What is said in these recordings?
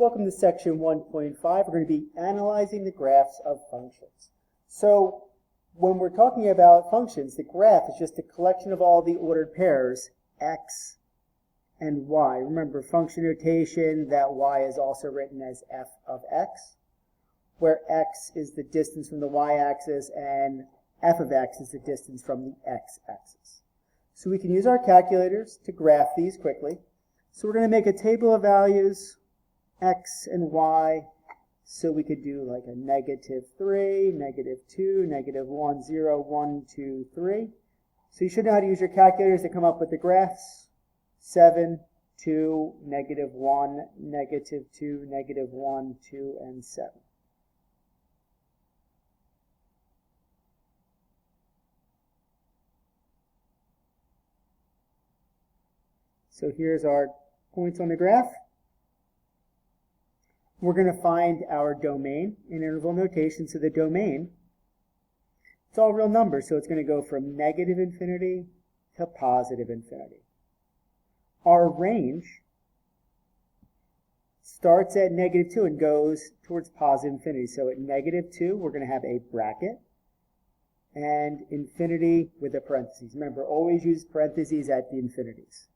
welcome to section 1.5. We're going to be analyzing the graphs of functions. So when we're talking about functions, the graph is just a collection of all the ordered pairs, x and y. Remember, function notation, that y is also written as f of x, where x is the distance from the y-axis and f of x is the distance from the x-axis. So we can use our calculators to graph these quickly. So we're going to make a table of values, x and y, so we could do like a -3, -2, -1, 0, 1, 2, 3. So you should know how to use your calculators to come up with the graphs. 7, 2, -1, -2, -1, 2, and 7. So here's our points on the graph. We're going to find our domain in interval notation. So the domain, it's all real numbers, so it's going to go from -infinity to +infinity. Our range starts at -2 and goes towards +infinity. So at -2, we're going to have a bracket and infinity with a parentheses. Remember, always use parentheses at the infinities.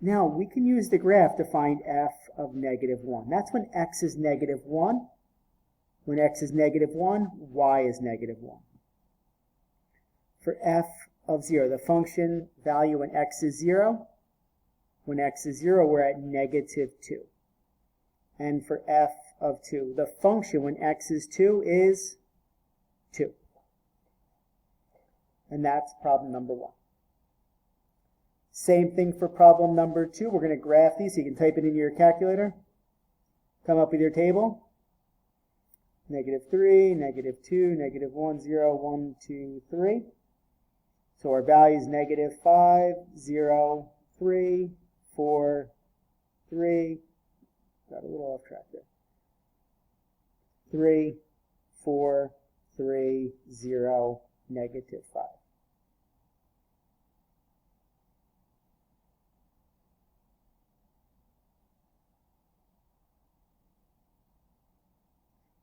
Now, we can use the graph to find f of -1. That's when x is -1. When x is -1, y is -1. For f of 0, the function value when x is 0, when x is 0, we're at -2. And for f of 2, the function when x is 2 is 2. And that's problem number 1. Same thing for problem number 2. We're going to graph these, so you can type it into your calculator. Come up with your table. -3, -2, -1, 0, 1, 2, 3. So our value is -5, 0, 3, 4, 3. Got a little off track there. 3, 4, 3, 0, -5.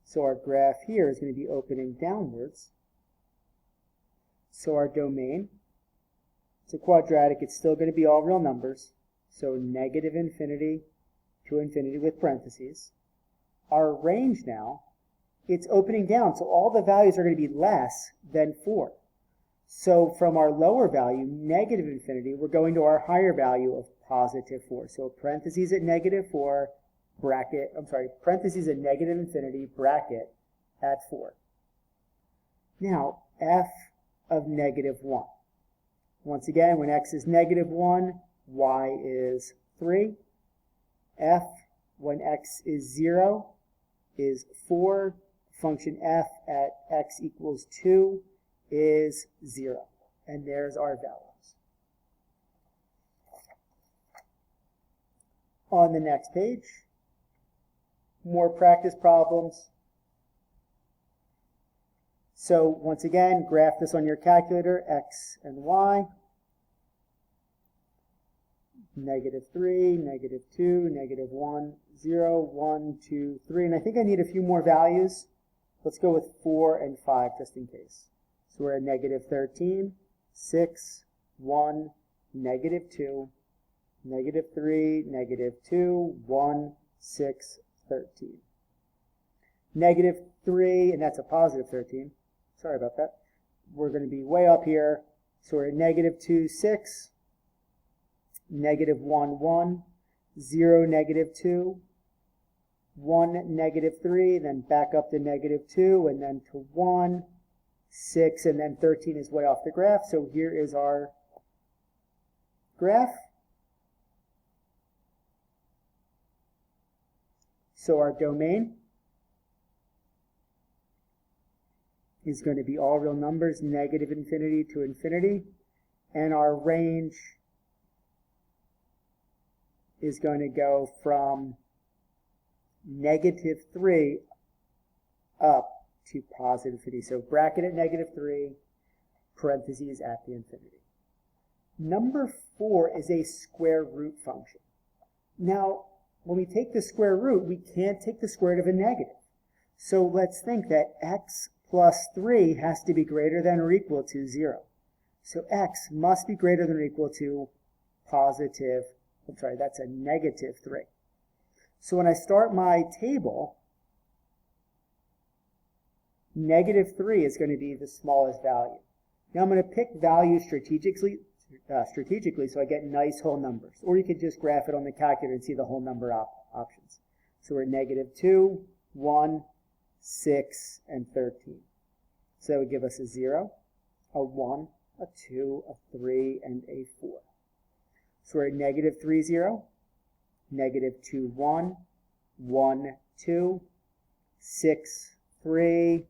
So our graph here is going to be opening downwards. So our domain, it's a quadratic, it's still going to be all real numbers. So -infinity to infinity with parentheses. Our range now, it's opening down, so all the values are going to be less than 4. So from our lower value, -infinity, we're going to our higher value of +4. So parentheses at -4, bracket, parentheses at -infinity, bracket at 4. Now, f of -1. Once again, when x is -1, y is 3. F, when x is 0, is 4. Function f at x equals 2 is 0. And there's our values. On the next page, more practice problems. So once again, graph this on your calculator, x and y. -3, -2, -1, 0, 1, 2, 3. And I think I need a few more values. Let's go with 4 and 5 just in case. So we're at -13, 6, 1, -2, -3, -2, 1, 6, 13. -3, and that's a +13. Sorry about that. We're going to be way up here. So we're at -2, 6, -1, 1, 0, -2, 1, -3, then back up to -2, and then to 1, 6, and then 13 is way off the graph. So here is our graph. So our domain is going to be all real numbers, -infinity to infinity. And our range is going to go from -3 up to +infinity. So bracket at -3, parentheses at the infinity. Number 4 is a square root function. Now, when we take the square root, we can't take the square root of a negative. So let's think that x plus 3 has to be greater than or equal to 0. So x must be greater than or equal to that's a negative 3. So when I start my table, negative 3 is going to be the smallest value. Now I'm going to pick values strategically so I get nice whole numbers. Or you could just graph it on the calculator and see the whole number options. So we're negative 2, 1, 6, and 13. So that would give us a 0, a 1, a 2, a 3, and a 4. So we're at negative 3, 0, negative 2, 1, 1, 2, 6, 3,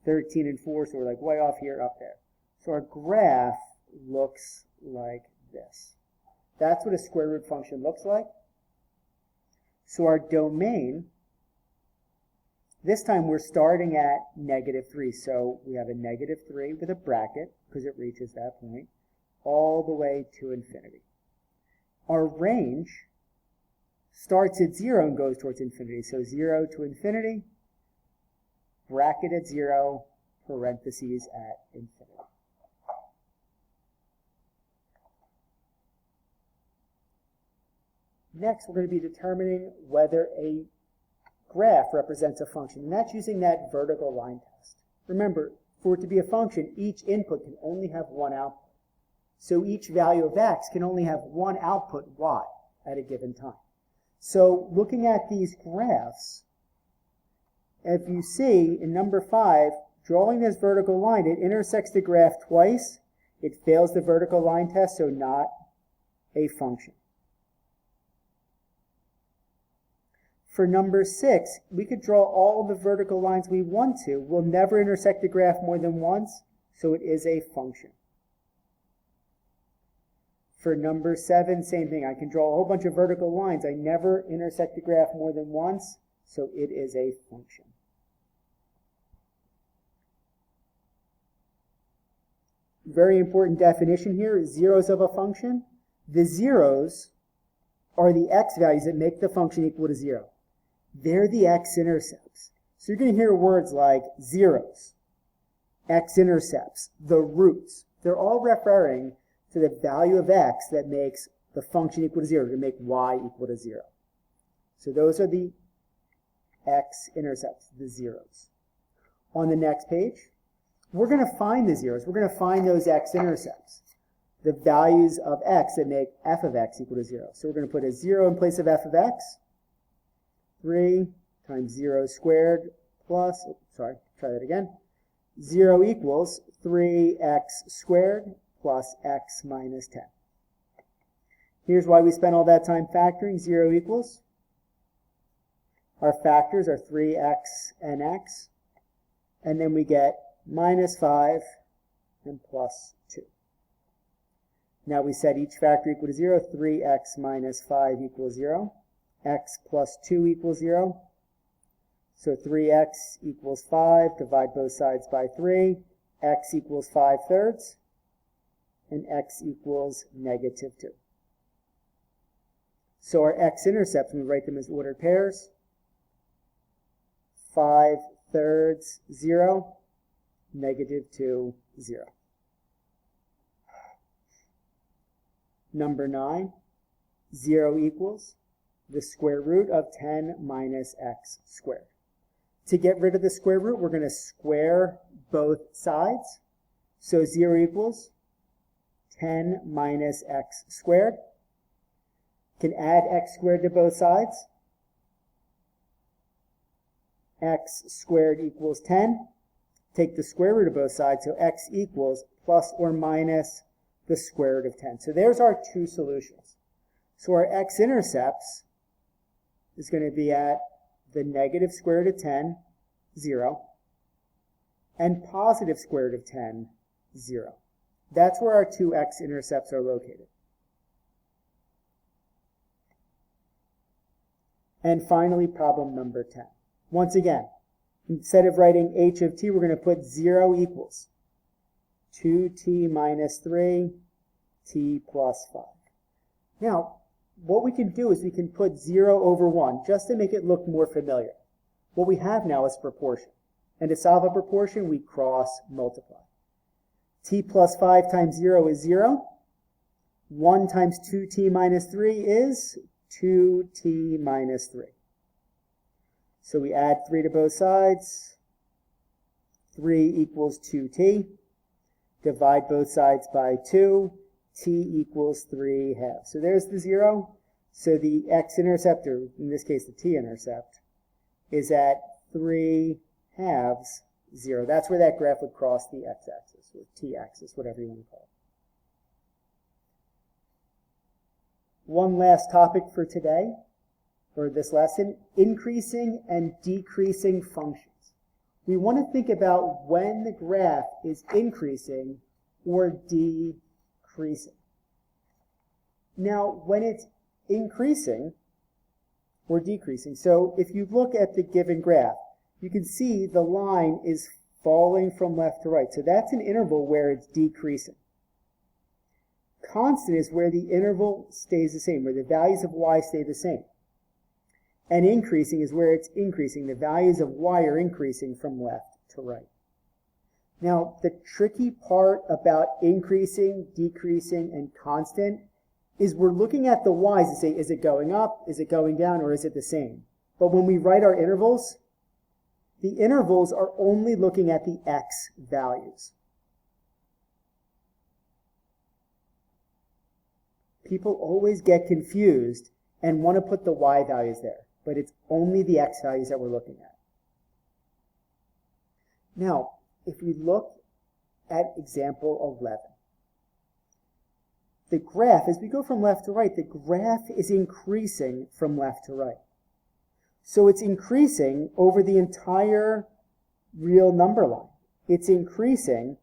13, and 4. So we're like way off here, up there. So our graph looks like this. That's what a square root function looks like. So our domain, this time we're starting at negative 3. So we have a negative 3 with a bracket because it reaches that point all the way to infinity. Our range starts at 0 and goes towards infinity. So 0 to infinity, bracket at 0, parentheses at infinity. Next, we're going to be determining whether a graph represents a function, and that's using that vertical line test. Remember, for it to be a function, each input can only have one output. So each value of x can only have one output, y, at a given time. So looking at these graphs, if you see in number 5, drawing this vertical line, it intersects the graph twice. It fails the vertical line test, so not a function. For number 6, we could draw all the vertical lines we want to. We'll never intersect the graph more than once, so it is a function. For number 7, same thing. I can draw a whole bunch of vertical lines. I never intersect the graph more than once, so it is a function. Very important definition here, zeros of a function. The zeros are the x values that make the function equal to 0. They're the x-intercepts. So you're going to hear words like zeros, x-intercepts, the roots. They're all referring to the value of x that makes the function equal to 0, to make y equal to 0. So those are the x-intercepts, the zeros. On the next page, we're going to find the zeros. We're going to find those x-intercepts, the values of x that make f of x equal to 0. So we're going to put a 0 in place of f of x. 3 times 0 squared plus, 0 equals 3x squared plus x minus 10. Here's why we spent all that time factoring. 0 equals, our factors are 3x and x, and then we get minus 5 and plus 2. Now we set each factor equal to 0. 3x minus 5 equals 0. X plus 2 equals 0. So 3x equals 5. Divide both sides by 3. X equals 5/3. And x equals negative 2. So our x-intercepts, when we write them as ordered pairs, 5/3, 0. Negative 2, 0. Number 9, 0 equals the square root of 10 minus x squared. To get rid of the square root, we're going to square both sides. So 0 equals 10 minus x squared. Can add x squared to both sides. X squared equals 10. Take the square root of both sides, so x equals plus or minus the square root of 10. So there's our two solutions. So our x-intercepts is going to be at the negative square root of 10, 0, and positive square root of 10, 0. That's where our two x-intercepts are located. And finally, problem number 10. Once again, instead of writing h of t, we're going to put 0 equals 2t minus 3, t plus 5. Now, what we can do is we can put 0 over 1 just to make it look more familiar. What we have now is proportion. And to solve a proportion, we cross multiply. T plus 5 times 0 is 0. 1 times 2t minus 3 is 2t minus 3. So we add 3 to both sides. 3 equals 2t. Divide both sides by 2. T equals 3 halves. So there's the 0. So the x-intercept, or in this case the t-intercept, is at 3 halves 0. That's where that graph would cross the x-axis, or t-axis, whatever you want to call it. One last topic for today, or this lesson, increasing and decreasing functions. We want to think about when the graph is increasing or decreasing. Now, when it's increasing or decreasing, so if you look at the given graph, you can see the line is falling from left to right. So that's an interval where it's decreasing. Constant is where the interval stays the same, where the values of y stay the same. And increasing is where it's increasing. The values of y are increasing from left to right. Now, the tricky part about increasing, decreasing, and constant is we're looking at the y's to say, is it going up, is it going down, or is it the same? But when we write our intervals, the intervals are only looking at the x values. People always get confused and want to put the y values there, but it's only the x values that we're looking at. Now, if we look at example 11, the graph, as we go from left to right, the graph is increasing from left to right. So it's increasing over the entire real number line. It's increasing,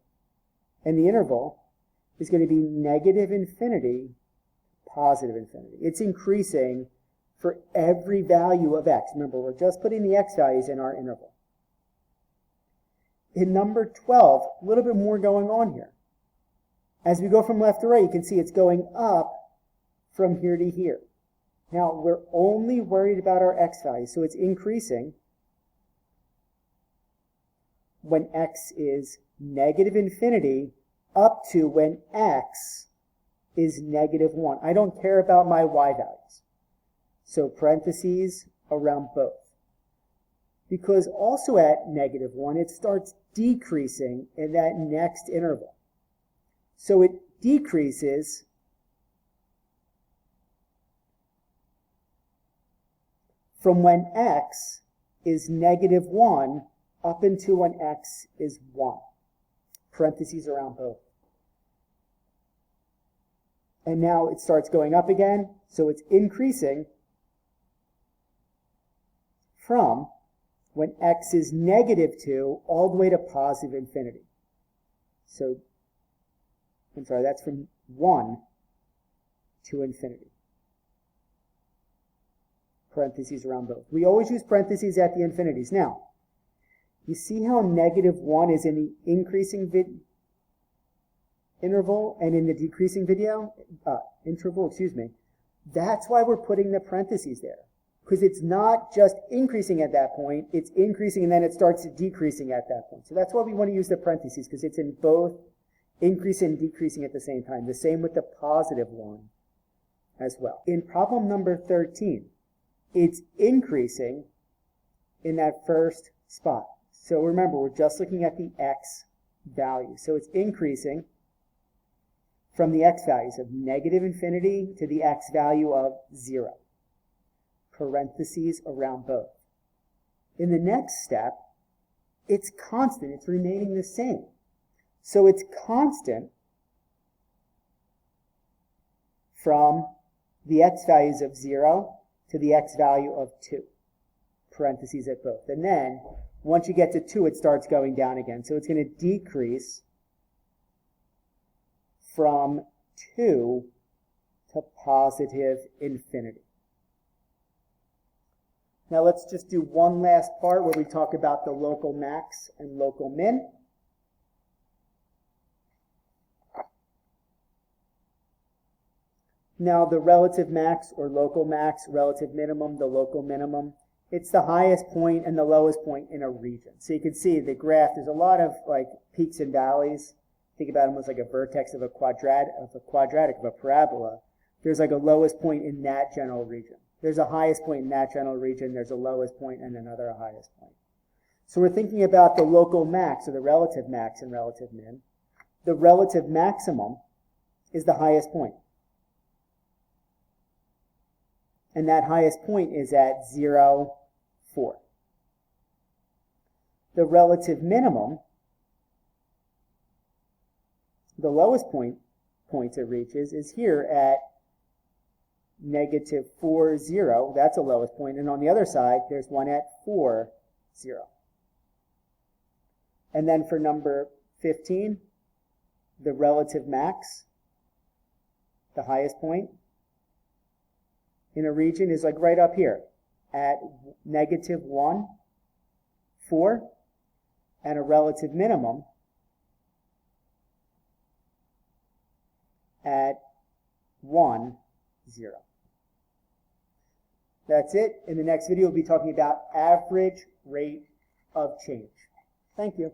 and the interval is going to be negative infinity, positive infinity. It's increasing for every value of x. Remember, we're just putting the x values in our interval. In number 12, a little bit more going on here. As we go from left to right, you can see it's going up from here to here. Now, we're only worried about our x value, so it's increasing when x is negative infinity up to when x is negative 1. I don't care about my y values. So parentheses around both. Because also at negative 1, it starts decreasing in that next interval. So it decreases from when x is negative 1 up until when x is 1. Parentheses around both. And now it starts going up again, so it's increasing from when x is negative 2 all the way to positive infinity. So, I'm sorry, that's from 1 to infinity. Parentheses around both. We always use parentheses at the infinities. Now, you see how negative 1 is in the increasing interval and in the decreasing interval. That's why we're putting the parentheses there. Because it's not just increasing at that point, it's increasing and then it starts decreasing at that point. So that's why we want to use the parentheses, because it's in both increasing and decreasing at the same time. The same with the positive one as well. In problem number 13, it's increasing in that first spot. So remember, we're just looking at the x value. So it's increasing from the x values of negative infinity to the x value of 0. Parentheses around both. In the next step, it's constant. It's remaining the same. So it's constant from the x values of 0 to the x value of 2. Parentheses at both. And then, once you get to 2, it starts going down again. So it's going to decrease from 2 to positive infinity. Now let's just do one last part where we talk about the local max and local min. Now the relative max or local max, relative minimum, the local minimum, it's the highest point and the lowest point in a region. So you can see the graph, there's a lot of like peaks and valleys. Think about it almost like a vertex of a quadratic, of a parabola. There's like a lowest point in that general region. There's a highest point in that general region. There's a lowest point and another highest point. So we're thinking about the local max or the relative max and relative min. The relative maximum is the highest point. And that highest point is at 0, 4. The relative minimum, the lowest points it reaches, is here at negative 4, 0. That's the lowest point. And on the other side, there's one at 4, 0. And then for number 15, the relative max, the highest point in a region is like right up here at negative 1, 4, and a relative minimum at 1, 0. That's it. In the next video, we'll be talking about average rate of change. Thank you.